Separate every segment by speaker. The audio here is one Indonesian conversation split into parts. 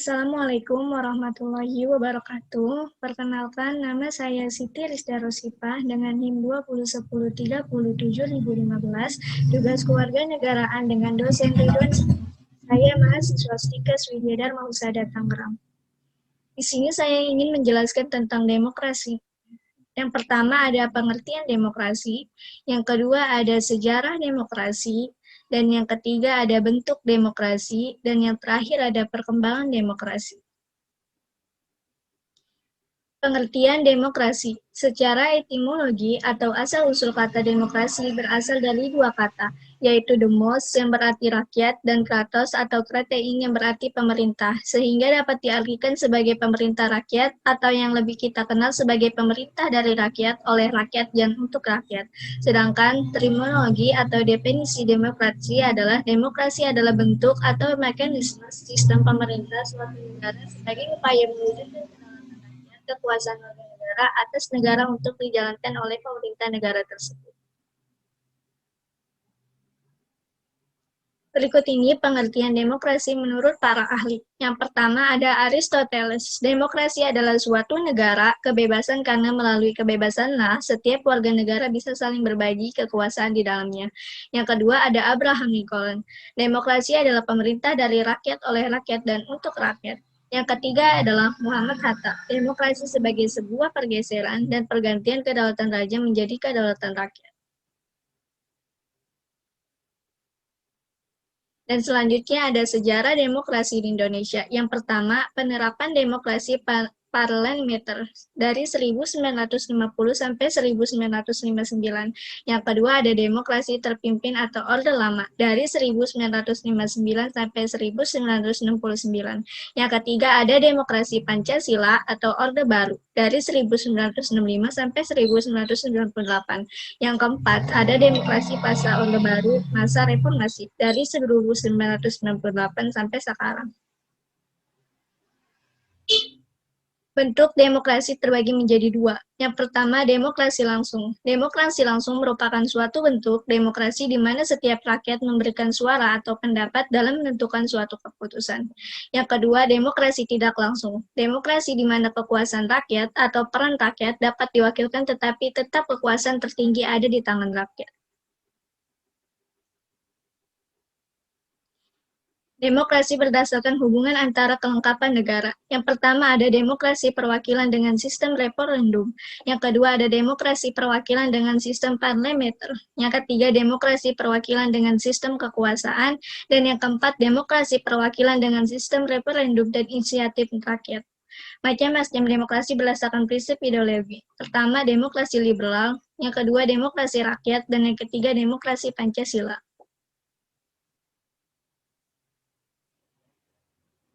Speaker 1: Assalamualaikum warahmatullahi wabarakatuh. Perkenalkan, nama saya Siti Rizda Rosipah dengan NIM 2010307015, tugas kewarganegaraan dengan dosen Ridwan. Saya mahasiswa Stikes Widya Dharma Husada Tangerang. Di sini saya ingin menjelaskan tentang demokrasi. Yang pertama ada pengertian demokrasi, yang kedua ada sejarah demokrasi, dan yang ketiga ada bentuk demokrasi, dan yang terakhir ada perkembangan demokrasi. Pengertian demokrasi. Secara etimologi atau asal-usul kata demokrasi berasal dari dua kata, yaitu demos yang berarti rakyat dan kratos atau kratein yang berarti pemerintah, sehingga dapat diartikan sebagai pemerintah rakyat atau yang lebih kita kenal sebagai pemerintah dari rakyat, oleh rakyat, dan untuk rakyat. Sedangkan terminologi atau definisi demokrasi adalah bentuk atau mekanisme sistem pemerintah suatu negara sebagai upaya mewujudkan kekuasaan warga negara atas negara untuk dijalankan oleh pemerintah negara tersebut. Berikut ini pengertian demokrasi menurut para ahli. Yang pertama ada Aristoteles. Demokrasi adalah suatu negara, kebebasan karena melalui kebebasanlah setiap warga negara bisa saling berbagi kekuasaan di dalamnya. Yang kedua ada Abraham Lincoln. Demokrasi adalah pemerintah dari rakyat, oleh rakyat, dan untuk rakyat. Yang ketiga adalah Muhammad Hatta. Demokrasi sebagai sebuah pergeseran dan pergantian kedaulatan raja menjadi kedaulatan rakyat. Dan selanjutnya ada sejarah demokrasi di Indonesia. Yang pertama, penerapan demokrasi parlementer dari 1950 sampai 1959. Yang kedua ada demokrasi terpimpin atau Orde Lama dari 1959 sampai 1969. Yang ketiga ada demokrasi Pancasila atau Orde Baru dari 1965 sampai 1998. Yang keempat ada demokrasi pasca Orde Baru masa reformasi dari 1998 sampai sekarang. Bentuk demokrasi terbagi menjadi dua. Yang pertama, demokrasi langsung. Demokrasi langsung merupakan suatu bentuk demokrasi di mana setiap rakyat memberikan suara atau pendapat dalam menentukan suatu keputusan. Yang kedua, demokrasi tidak langsung. Demokrasi di mana kekuasaan rakyat atau peran rakyat dapat diwakilkan tetapi tetap kekuasaan tertinggi ada di tangan rakyat. Demokrasi berdasarkan hubungan antara kelengkapan negara. Yang pertama ada demokrasi perwakilan dengan sistem referendum. Yang kedua ada demokrasi perwakilan dengan sistem parlementer. Yang ketiga demokrasi perwakilan dengan sistem kekuasaan. Dan yang keempat demokrasi perwakilan dengan sistem referendum dan inisiatif rakyat. Macam-macam demokrasi berdasarkan prinsip ideologi. Pertama demokrasi liberal, yang kedua demokrasi rakyat, dan yang ketiga demokrasi Pancasila.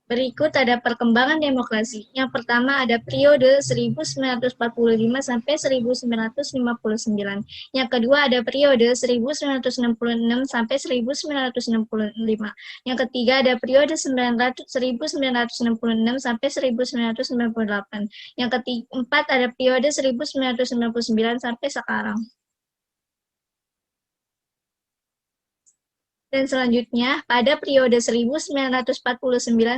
Speaker 1: Berikut ada perkembangan demokrasi. Yang pertama ada periode 1945 sampai 1959. Yang kedua ada periode 1966 sampai 1965. Yang ketiga ada periode 1966 sampai 1998. Yang keempat ada periode 1999 sampai sekarang. Dan selanjutnya, pada periode 1949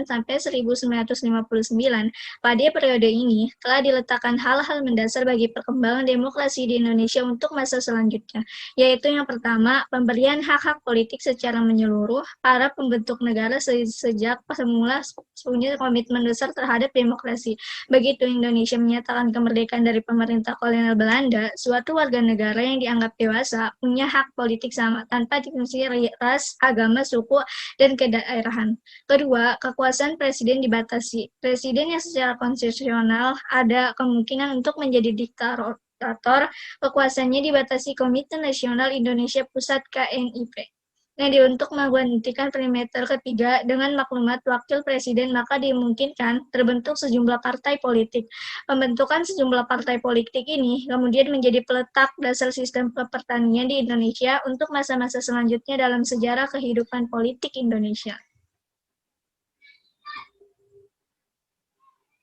Speaker 1: sampai 1959, pada periode ini telah diletakkan hal-hal mendasar bagi perkembangan demokrasi di Indonesia untuk masa selanjutnya, yaitu yang pertama, pemberian hak-hak politik secara menyeluruh. Para pembentuk negara sejak semula punya komitmen besar terhadap demokrasi. Begitu Indonesia menyatakan kemerdekaan dari pemerintah kolonial Belanda, suatu warga negara yang dianggap dewasa punya hak politik sama tanpa dimensi ras, agama, suku, dan kedaerahan. Kedua, kekuasaan presiden dibatasi. Presiden yang secara konstitusional ada kemungkinan untuk menjadi diktator, kekuasaannya dibatasi Komite Nasional Indonesia Pusat KNIP. Untuk menghentikan perimeter ketiga dengan maklumat wakil presiden, maka dimungkinkan terbentuk sejumlah partai politik. Pembentukan sejumlah partai politik ini kemudian menjadi peletak dasar sistem pertanian di Indonesia untuk masa-masa selanjutnya dalam sejarah kehidupan politik Indonesia.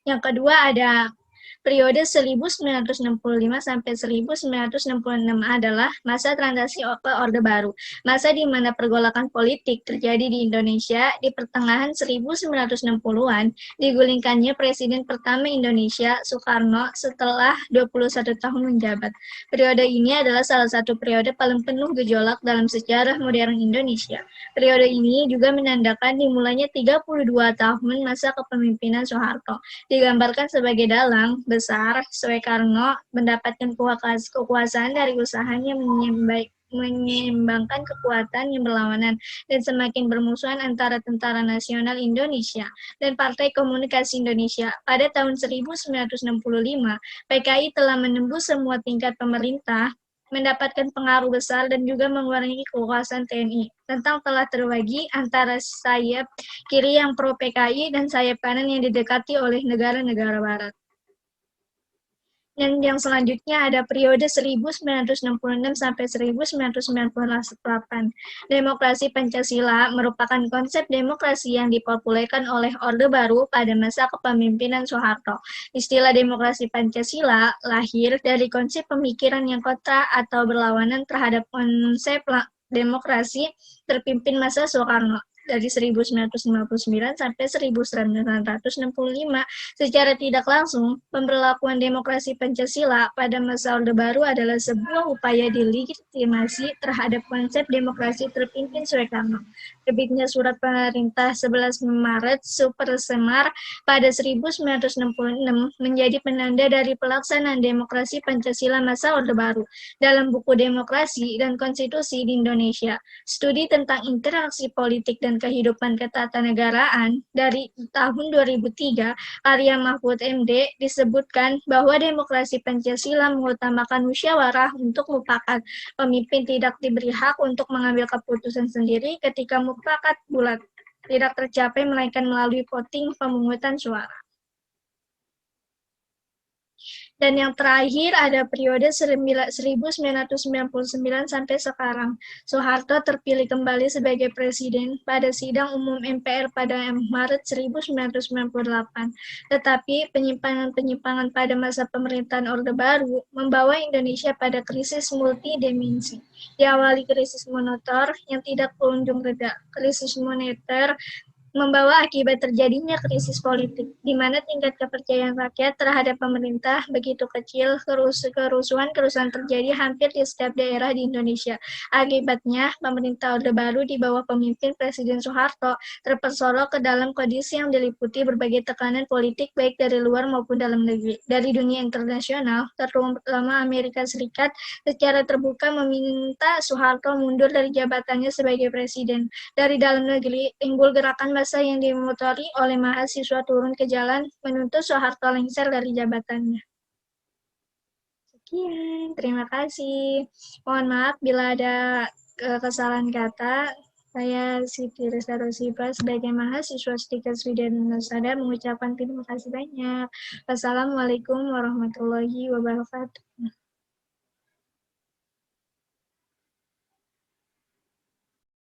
Speaker 1: Yang kedua ada Periode 1965 sampai 1966 adalah masa transisi ke Orde Baru, masa di mana pergolakan politik terjadi di Indonesia di pertengahan 1960-an, digulingkannya Presiden pertama Indonesia, Soekarno, setelah 21 tahun menjabat. Periode ini adalah salah satu periode paling penuh gejolak dalam sejarah modern Indonesia. Periode ini juga menandakan dimulainya 32 tahun masa kepemimpinan Soeharto. Digambarkan sebagai dalang besar, Soekarno mendapatkan kekuasaan dari usahanya menyeimbangkan kekuatan yang berlawanan dan semakin bermusuhan antara Tentara Nasional Indonesia dan Partai Komunikasi Indonesia. Pada tahun 1965, PKI telah menembus semua tingkat pemerintah, mendapatkan pengaruh besar dan juga mengurangi kekuasaan TNI. Tentang telah terbagi antara sayap kiri yang pro PKI dan sayap kanan yang didekati oleh negara-negara barat. Dan yang selanjutnya ada periode 1966 sampai 1998. Demokrasi Pancasila merupakan konsep demokrasi yang dipopulerkan oleh Orde Baru pada masa kepemimpinan Soeharto. Istilah demokrasi Pancasila lahir dari konsep pemikiran yang kontra atau berlawanan terhadap konsep demokrasi terpimpin masa Soekarno dari 1959 sampai 1965. Secara tidak langsung, pemberlakuan demokrasi Pancasila pada masa Orde Baru adalah sebuah upaya delegitimasi terhadap konsep demokrasi terpimpin Soekarno. Terbitnya Surat Pemerintah 11 Maret Super Semar pada 1966 menjadi penanda dari pelaksanaan demokrasi Pancasila masa Orde Baru. Dalam buku Demokrasi dan Konstitusi di Indonesia, studi tentang interaksi politik dan kehidupan ketatanegaraan dari tahun 2003, karya Mahfud MD, disebutkan bahwa demokrasi Pancasila mengutamakan musyawarah untuk mufakat. Pemimpin tidak diberi hak untuk mengambil keputusan sendiri ketika mufakat bulat tidak tercapai, melainkan melalui voting pemungutan suara. Dan yang terakhir ada periode 1999 sampai sekarang. Soeharto terpilih kembali sebagai presiden pada sidang umum MPR pada Maret 1998. Tetapi penyimpangan-penyimpangan pada masa pemerintahan Orde Baru membawa Indonesia pada krisis multidimensi. Diawali krisis moneter yang tidak kunjung reda, krisis moneter membawa akibat terjadinya krisis politik, di mana tingkat kepercayaan rakyat terhadap pemerintah begitu kecil, kerusuhan terjadi hampir di setiap daerah di Indonesia. Akibatnya, pemerintah Orde Baru di bawah pemimpin Presiden Soeharto terperosok ke dalam kondisi yang diliputi berbagai tekanan politik baik dari luar maupun dalam negeri. Dari dunia internasional, terutama Amerika Serikat, secara terbuka meminta Soeharto mundur dari jabatannya sebagai presiden. Dari dalam negeri, timbul gerakan massa yang dimotori oleh mahasiswa turun ke jalan menuntut Soeharto lengser dari jabatannya. Sekian, terima kasih. Mohon maaf bila ada kesalahan kata. Saya Siti Rizka Rosipa sebagai mahasiswa Stika Swiden Nusada mengucapkan terima kasih banyak. Wassalamualaikum warahmatullahi wabarakatuh.